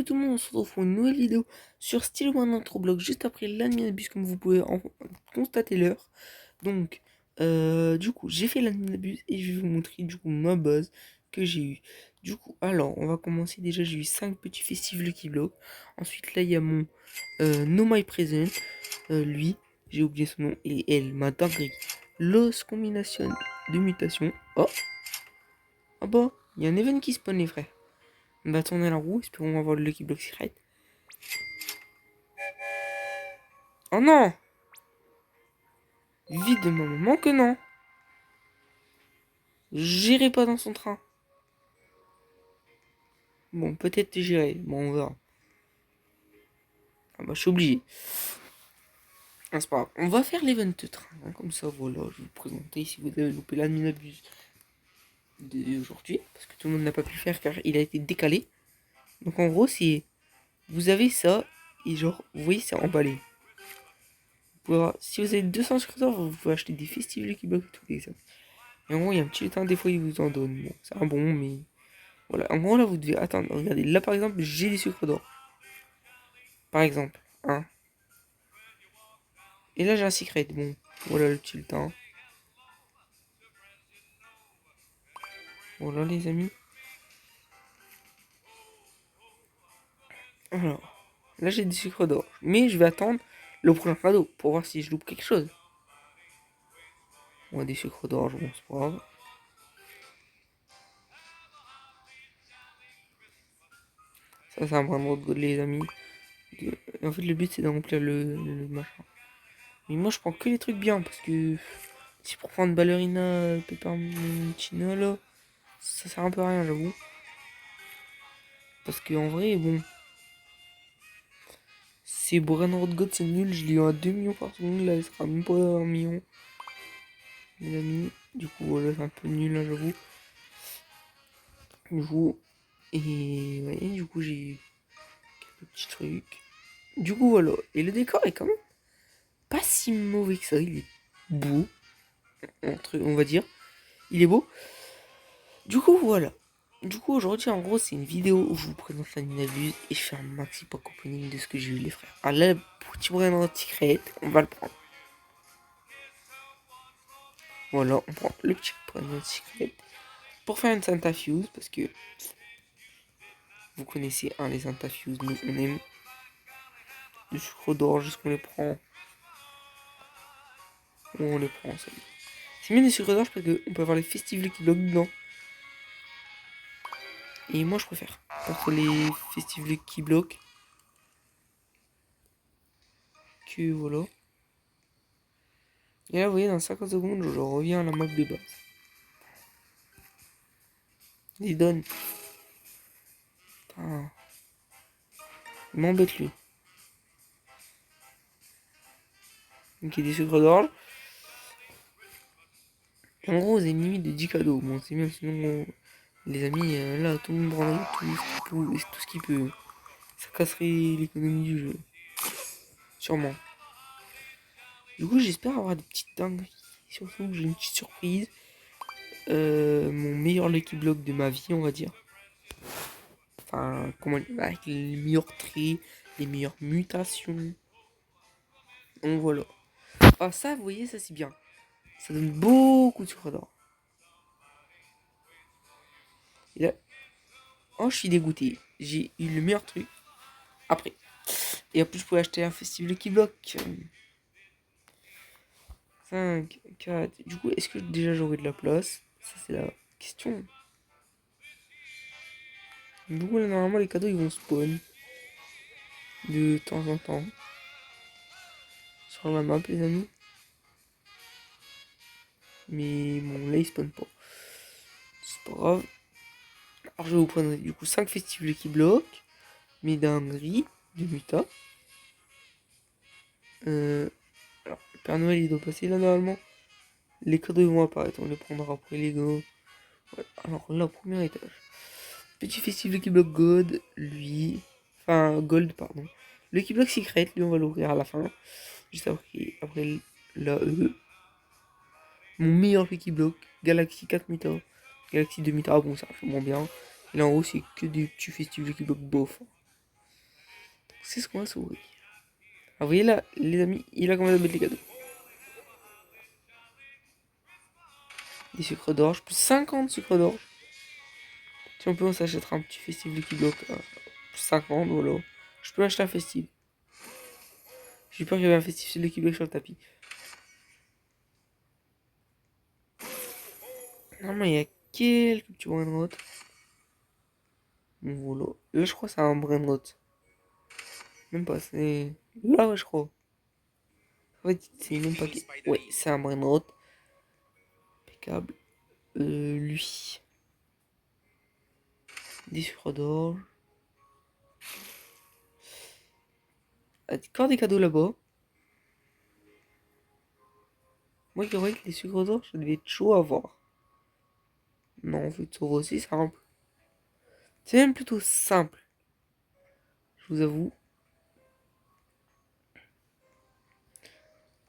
Tout le monde, on se retrouve pour une nouvelle vidéo sur Style One Intro Block juste après l'Adminabus, comme vous pouvez en constater l'heure. Donc, du coup, j'ai fait l'Adminabus et je vais vous montrer du coup ma base que j'ai eu. Du coup, alors, on va commencer. Déjà, j'ai eu 5 petits festivals Lucky Block. Ensuite, là, il y a mon No My Present. Lui, j'ai oublié son nom. Et elle, ma dinguerie. Los Combination de mutation. Oh, ah bah, il y a un event qui spawn, les frères. On va tourner la roue, espérons avoir le Lucky Block Secret. Oh non! Vite de ma maman que non. J'irai pas dans son train. Bon, peut-être j'irai. Bon, on verra. Ah bah, je suis obligé. Ah, c'est pas grave. On va faire l'event train. Hein, comme ça, voilà, je vais vous présenter si vous avez loupé l'adminabus d'aujourd'hui. Parce que tout le monde n'a pas pu le faire car il a été décalé. Donc en gros, c'est... Vous avez ça. Et genre, vous voyez, c'est emballé. Si vous avez 200 scruteurs, vous pouvez acheter des festivals qui bloquent tous les ans. Et en gros, il y a un petit temps, des fois, il vous en donne. Bon, c'est un bon, mais... Voilà, en gros, là, vous devez attendre. Regardez, là, par exemple, j'ai des sucres d'or. Par exemple, hein. Et là, j'ai un secret. Bon, voilà le petit temps. Voilà, les amis. Alors, là, j'ai des sucres d'or. Mais je vais attendre le prochain cadeau pour voir si je loupe quelque chose. On a des sucres d'or, bon, c'est pas grave. Ça, c'est un brin de les amis. En fait, le but, c'est de remplir le machin. Mais moi, je prends que les trucs bien parce que si pour prendre ballerina, peppermintino, là, ça sert un peu à rien, j'avoue. Parce que en vrai, bon, c'est Brainrot God, c'est nul. Je l'ai eu à 2 millions par seconde. Là, il sera même pas 1 million. Les amis, du coup, voilà, c'est un peu nul, là, j'avoue. Du coup, et ouais, du coup, j'ai quelques petits trucs. Du coup, voilà. Et le décor est quand même pas si mauvais que ça. Il est beau, on va dire. Il est beau. Du coup, voilà. Du coup, aujourd'hui, en gros, c'est une vidéo où je vous présente la Ninabuse et je fais un maxi pack opening de ce que j'ai eu, les frères. Alors là, le petit Brainrot Secret, on va le prendre. Voilà, on prend le petit Brainrot Secret pour faire une Santa Fuse parce que vous connaissez, hein, les Santa Fuse, nous on aime. Du sucre d'orge, est-ce qu'on les prend? On les prend, ça. C'est bien des sucres d'orge parce qu'on peut avoir les festivals qui bloquent dedans. Et moi je préfère. Contre les festivals qui bloquent. Que voilà. Et là vous voyez dans 50 secondes je reviens à la map de base. Il donne. Putain. Il m'embête lui. Donc il y a des sucres d'orge. En gros vous avez une limite de 10 cadeaux. Bon c'est bien sinon les amis là tout le monde prendrait tout ce qu'il peut. Ça casserait l'économie du jeu. Sûrement. Du coup, j'espère avoir des petites dingueries. Surtout que j'ai une petite surprise. Mon meilleur Lucky Block de ma vie, on va dire. Enfin, comment avec les meilleurs traits, les meilleures mutations. Donc voilà. Ah, ça, vous voyez, ça c'est bien. Ça donne beaucoup de sucre d'or. Et là, oh, je suis dégoûté. J'ai eu le meilleur truc. Après. Et en plus, je pouvais acheter un festival Lucky Block. 5, 4. Du coup, est-ce que déjà j'aurai de la place? Ça, c'est la question. Du coup, là, normalement, les cadeaux ils vont spawn de temps en temps sur la map, les amis. Mais bon, là, il spawn pas. C'est pas grave. Alors, je vais vous prendre du coup 5 festivals qui bloquent. Mes dingueries de Muta. Alors, le Père Noël, il doit passer là, normalement. Les cadeaux ils vont apparaître. On les prendra après, les gars. Voilà. Alors, là, au premier étage. Petit festival qui bloque God, lui. Enfin, Gold, pardon. Le qui bloque Secret, lui, on va l'ouvrir à la fin. Juste après la E. Mon meilleur Lucky Block, Galaxy 4 Mita. Galaxy 2 Mita, ah bon, ça fait moins bien. Et là en haut, c'est que des petits festivals Lucky Block bof. c'est ce qu'on va s'ouvrir. Ah, vous voyez là, les amis, il a commencé à mettre les cadeaux. Des sucres d'orge, plus 50 sucres d'orge. Si on peut, on s'achètera un petit festif Lucky Block. Plus 50, voilà. Je peux acheter un festif. J'ai peur qu'il y avait un festif Lucky Block sur le tapis. Normalement, il y a quelques petits brainrots. Bon, voilà. Là, je crois que c'est un brainrot. Même pas, c'est... Là, ouais, je crois. En fait, c'est même pas... Ouais, c'est un brainrot. Impeccable. Lui. Des sucres d'orge. Encore des cadeaux là-bas. Moi, je dirais que les sucres d'orge, ça devait être chaud à voir. Non, en fait, c'est aussi simple. C'est même plutôt simple. Je vous avoue.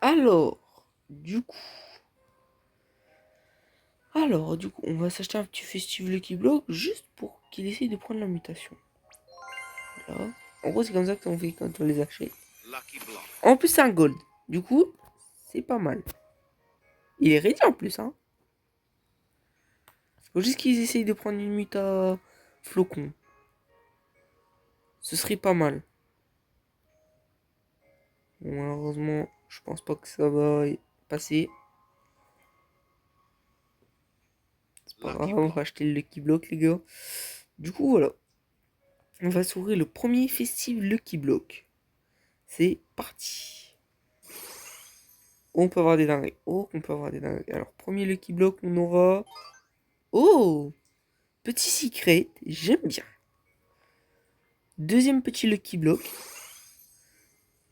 Alors, du coup... on va s'acheter un petit festif Lucky Block juste pour qu'il essaye de prendre la mutation. Voilà. En gros, c'est comme ça qu'on fait quand on les achète. En plus, c'est un gold. Du coup, c'est pas mal. Il est ready en plus, hein. Faut juste qu'ils essayent de prendre une muta flocon. Ce serait pas mal. Bon, malheureusement, je pense pas que ça va passer. C'est pas grave, on va acheter le Lucky Block, les gars. Du coup, voilà. On va s'ouvrir le premier festif Lucky Block. C'est parti. On peut avoir des dingueries. Oh, on peut avoir des dingueries. Alors, premier Lucky Block, on aura... Oh! Petit secret, j'aime bien. Deuxième petit Lucky Block.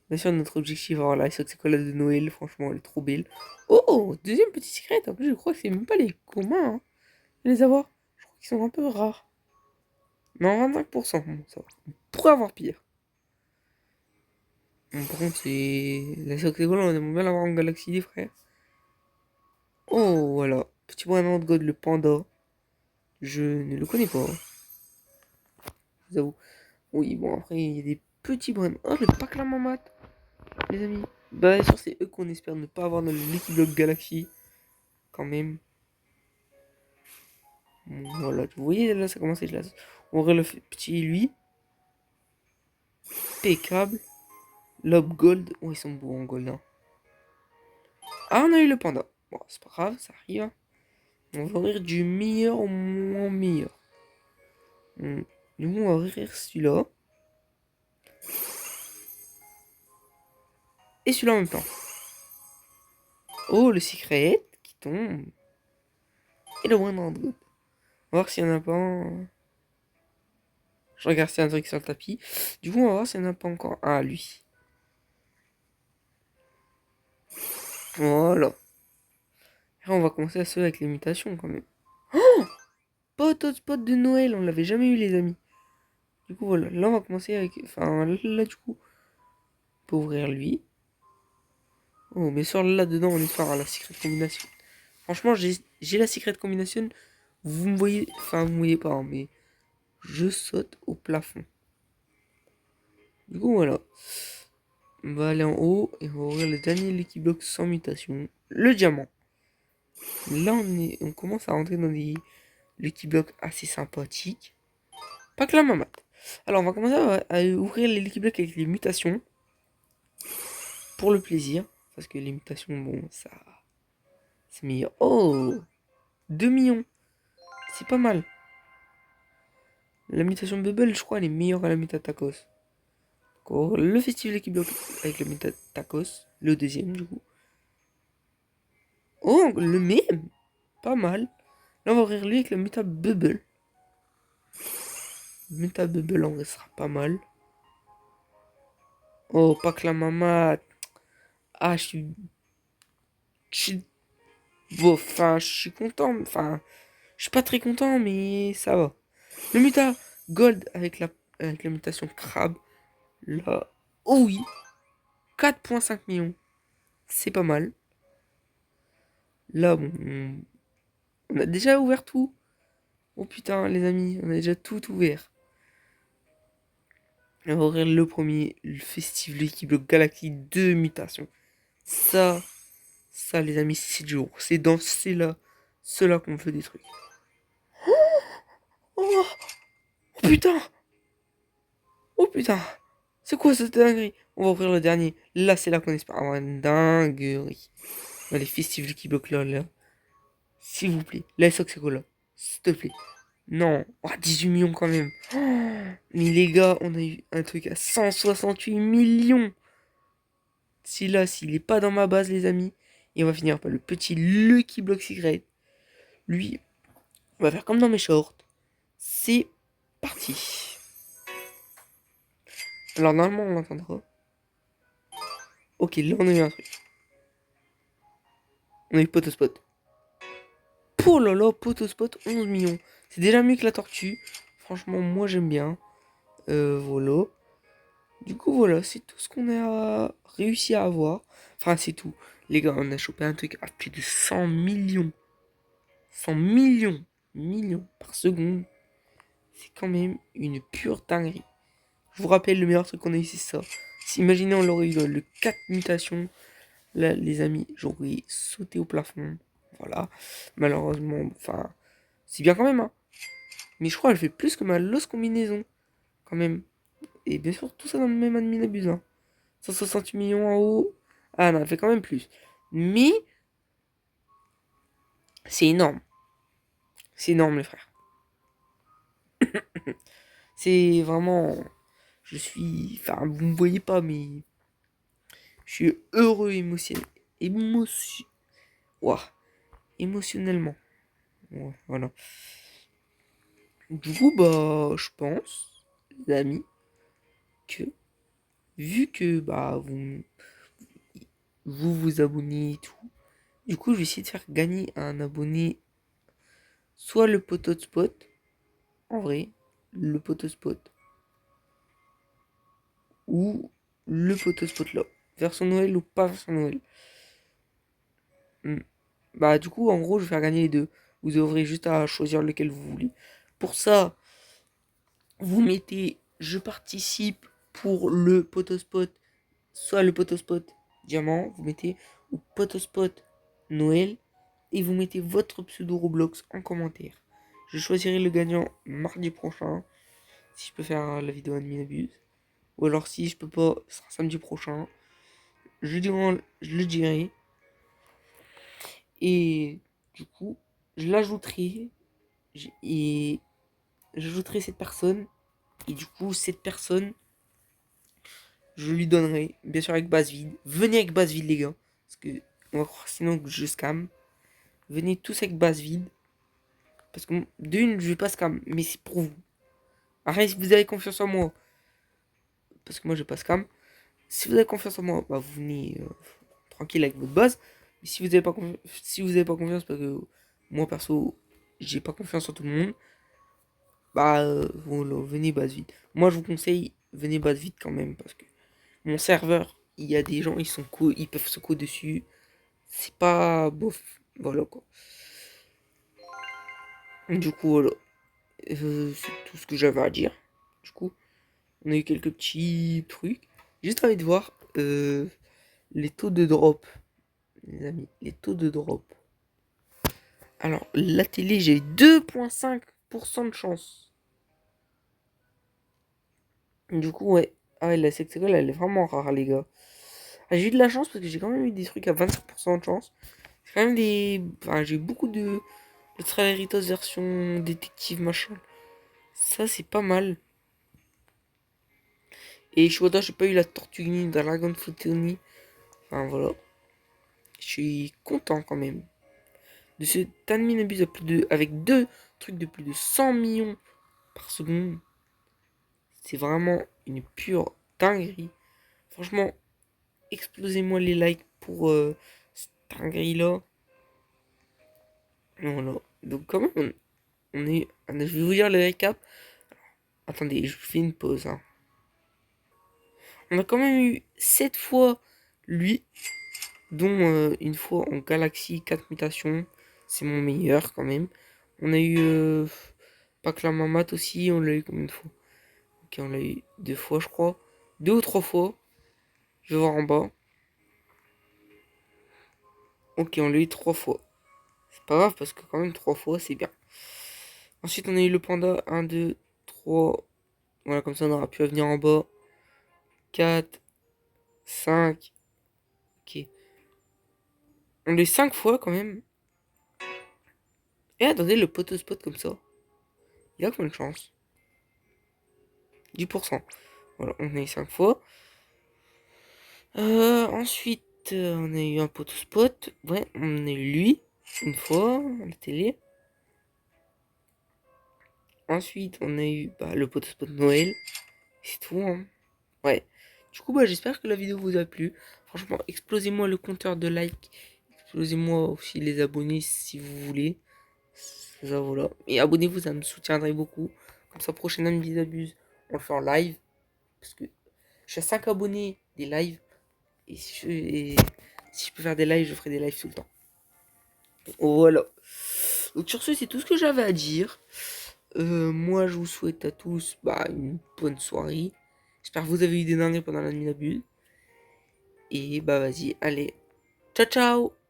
Bien sûr, notre objectif, alors là, c'est quoi la de Noël, franchement, elle est trop belle. Oh! Deuxième petit secret, en plus, je crois que c'est même pas les communs, hein, de les avoir. Je crois qu'ils sont un peu rares. Non, 25%, bon, ça va. On pourrait avoir pire. Bon, par contre, c'est... La Soxegol, on aimerait bien l'avoir en Galaxy, des frères. Oh, voilà. Petit point de God, le panda. Je ne le connais pas. Je vous avoue. Oui, bon, après, il y a des petits brins. Oh, le pack la mamat, les amis. Bah, bien sûr, c'est eux qu'on espère ne pas avoir dans le Lucky Block Galaxy. Quand même. Bon, voilà, vous voyez, là, ça commence à être là. On aurait le petit lui. Impeccable. Lob Gold. Oh, ils sont beaux en gold, hein. Ah, on a eu le panda. Bon, c'est pas grave, ça arrive. On va ouvrir du meilleur au moins meilleur. Du coup, on va ouvrir celui-là. Et celui-là en même temps. Oh, le secret qui tombe. Et le Wonderland God. On va voir s'il n'y en a pas un. Je regarde s'il y a un truc sur le tapis. Du coup, on va voir s'il n'y en a pas encore un à lui. Voilà. Et on va commencer à se avec les mutations quand même. Pot hotspot de Noël, on l'avait jamais eu les amis. Du coup voilà, là on va commencer avec... Enfin là du coup, on peut ouvrir lui. Oh mais sur là-dedans on est fort à la secret combination. Franchement j'ai la secret combination. Vous me voyez... Enfin vous me voyez pas hein, mais je saute au plafond. Du coup voilà. On va aller en haut et on va ouvrir le dernier Lucky Block sans mutation. Le diamant. Là on commence à rentrer dans des Lucky Block assez sympathiques. Pas que la maman. Alors on va commencer à ouvrir les Lucky Block avec les mutations. Pour le plaisir. Parce que les mutations, bon, ça... C'est meilleur. Oh 2 millions. C'est pas mal. La mutation Bubble, je crois, elle est meilleure à la muta Tacos. D'accord. Le festival qui bloque avec la muta Tacos. Le deuxième, du coup. Oh, le même. Pas mal. Là, on va ouvrir lui avec la muta Bubble. Muta Bubble, en vrai, sera pas mal. Oh, pas que la maman. Ah, je suis... Bon, enfin, je suis content. Enfin, je suis pas très content, mais ça va. Le muta Gold avec la mutation Crabe. Là, oh oui, 4,5 millions. C'est pas mal. Là, bon, on a déjà ouvert tout. Oh putain, les amis, on a déjà tout ouvert. On va ouvrir le premier, le festif, l'équipe, le Galaxy 2 mutations. Ça, ça les amis, c'est du lourd. C'est dans ceux-là qu'on fait des trucs. Oh, oh putain! Oh putain! C'est quoi cette dinguerie? On va ouvrir le dernier. Là, c'est là qu'on espère avoir une dinguerie. Dans les festifs qui bloquent là. S'il vous plaît. Là, c'est quoi là? S'il te plaît. Non. Oh, 18 millions quand même. Oh, mais les gars, on a eu un truc à 168 millions. Si là, s'il est pas dans ma base, les amis, et on va finir par le petit Lucky Block Secret. Lui, on va faire comme dans mes shorts. C'est parti. Alors, normalement, on l'entendra. Ok, là, on a eu un truc. On a eu Potospot. Oh là là, Potospot, 11 millions. C'est déjà mieux que la tortue. Franchement, moi, j'aime bien. Voilà. Du coup, voilà, c'est tout ce qu'on a réussi à avoir. Enfin, c'est tout. Les gars, on a chopé un truc à plus de 100 millions. 100 millions par seconde. C'est quand même une pure dinguerie. Je vous rappelle, le meilleur truc qu'on a eu, c'est ça. Si, imaginez, on l'aurait eu dans le 4 mutations. Là, les amis, j'aurais sauté au plafond. Voilà. Malheureusement, enfin, c'est bien quand même, hein. Mais je crois qu'elle fait plus que ma losse combinaison. Quand même. Et bien sûr, tout ça dans le même admin abuse, hein. 168 millions en haut. Ah non, elle fait quand même plus. Mais, c'est énorme. C'est énorme, les frères. C'est vraiment... Je suis... Enfin, vous ne me voyez pas, mais... Je suis heureux Ouah. Émotionnellement. Ouais, voilà. Du coup, bah, je pense, les amis, que... Vu que, bah, vous abonnez et tout. Du coup, je vais essayer de faire gagner un abonné soit le poteau spot, en vrai, le poteau spot, ou le poteau spot là. Version Noël ou pas version Noël. Hmm. Bah, du coup, en gros, je vais faire gagner les deux. Vous aurez juste à choisir lequel vous voulez. Pour ça, vous mettez je participe pour le poteau spot, soit le poteau spot diamant, vous mettez, ou poteau spot Noël, et vous mettez votre pseudo Roblox en commentaire. Je choisirai le gagnant mardi prochain, si je peux faire la vidéo admin abuse. Ou alors si je peux pas, ce sera samedi prochain. Je le dirai. Et du coup, je l'ajouterai. Et j'ajouterai cette personne. Et du coup, cette personne, je lui donnerai, bien sûr avec base vide. Venez avec base vide les gars. Parce que on va croire sinon que je scam. Venez tous avec base vide. Parce que d'une, je vais pas scam. Mais c'est pour vous. Après, si vous avez confiance en moi. Parce que moi, je vais pas scam. Si vous avez confiance en moi, bah, vous venez tranquille avec votre base. Mais si vous n'avez pas, si vous avez pas confiance, parce que moi perso, j'ai pas confiance en tout le monde, bah voilà, venez base vide. Moi je vous conseille, venez base vide quand même, parce que mon serveur, il y a des gens, ils peuvent se co dessus. C'est pas bof. Voilà quoi. Du coup, voilà. C'est tout ce que j'avais à dire. Du coup, on a eu quelques petits trucs. J'ai juste envie de voir les taux de drop. Les amis, les taux de drop. Alors, la télé, j'ai 2,5% de chance. Du coup, ouais. Ah ouais, la sexagole, elle est vraiment rare, les gars. Ah, j'ai eu de la chance parce que j'ai quand même eu des trucs à 25% de chance. C'est quand même des... Enfin, j'ai beaucoup de Traleritos version détective, machin. Ça, c'est pas mal. Et Shoda, j'ai pas eu la Tortugini, Dragon Fruitini. Enfin, voilà. Je suis content quand même. De ce Tanminabus avec deux trucs de plus de 100 millions par seconde. C'est vraiment une pure dinguerie. Franchement, explosez-moi les likes pour cette dinguerie-là. Voilà. Donc, quand même, on est. Je vais vous dire le récap. Attendez, je fais une pause, hein. On a quand même eu 7 fois lui, dont une fois en Galaxy 4 mutations. C'est mon meilleur quand même. On a eu Paclamamat aussi, on l'a eu combien de fois? Ok, on l'a eu 2 fois, je crois. 2 ou 3 fois. Je vais voir en bas. Ok, on l'a eu 3 fois. C'est pas grave parce que quand même 3 fois, c'est bien. Ensuite, on a eu le panda. 1, 2, 3. Voilà, comme ça, on aura pu venir en bas. 4, 5. Ok. On l'a eu 5 fois quand même. Et attendez, le potospot comme ça. Il a combien de chance? 10%. Voilà, on a eu 5 fois. Ensuite, on a eu un potospot. Ouais, on a eu lui. Une fois, à la télé. Ensuite, on a eu le potospot de Noël. C'est tout, hein. Ouais. Du coup, j'espère que la vidéo vous a plu. Franchement, explosez-moi le compteur de likes. Explosez-moi aussi les abonnés si vous voulez. Ça, voilà. Et abonnez-vous, ça me soutiendrait beaucoup. Comme ça, prochaine année Abuse, on le fait en live. Parce que je suis à 5 abonnés des lives. Et si je peux faire des lives, je ferai des lives tout le temps. Voilà. Donc sur ce, c'est tout ce que j'avais à dire. Moi, je vous souhaite à tous une bonne soirée. J'espère que vous avez eu des dingueries pendant la nuit d'abus. Et vas-y, allez. Ciao, ciao!